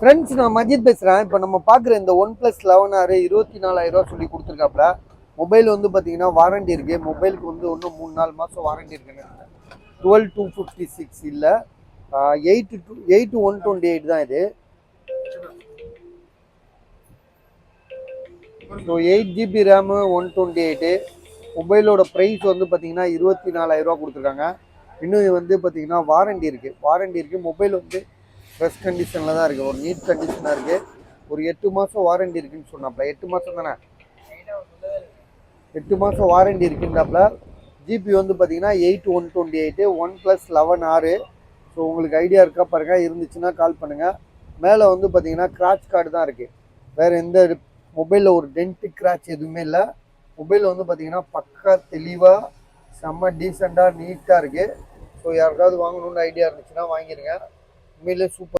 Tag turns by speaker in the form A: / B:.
A: Friends, நான் மஜித் பேசுகிறேன். இப்போ நம்ம பார்க்குற இந்த OnePlus 11R 24,000 சொல்லி கொடுத்துருக்காப்புல. மொபைல் வந்து பார்த்தீங்கன்னா வாரண்டி இருக்குது. மொபைலுக்கு வந்து இன்னும் 3-4 மாதம் வாரண்டி இருக்குன்னு 12,256 இல்லை, 8,128 தான் இது. So 8GB RAM 128. மொபைலோட ப்ரைஸ் வந்து பார்த்தீங்கன்னா 24,000 கொடுத்துருக்காங்க. இன்னும் இது வந்து பார்த்தீங்கன்னா வாரண்டி இருக்குது. மொபைல் வந்து ஃப்ரெஷ் கண்டிஷனில் தான் இருக்குது, ஒரு நீட் கண்டிஷனாக இருக்குது. ஒரு 8 மாதம் வாரண்டி இருக்குன்னு சொன்னாப்ல. 8 மாதம் தானே, 8 மாதம் வாரண்டி இருக்குன்னாப்ல. ஜிபி வந்து பார்த்தீங்கன்னா 8,128 OnePlus 11R. ஸோ உங்களுக்கு ஐடியா இருக்கா பாருங்கள், இருந்துச்சுன்னா கால் பண்ணுங்கள். மேலே வந்து பார்த்தீங்கன்னா கிராச் கார்டு தான் இருக்குது, வேறு எந்த மொபைலில் ஒரு டென்ட்டு கிராச் எதுவுமே இல்லை. மொபைல் வந்து பார்த்தீங்கன்னா பக்கா தெளிவாக செம்ம டீசெண்டாக நீட்டாக இருக்குது. ஸோ யாருக்காவது வாங்கணுன்னு ஐடியா இருந்துச்சுன்னா வாங்கிடுங்க. உண்மையிலே சூப்பர்.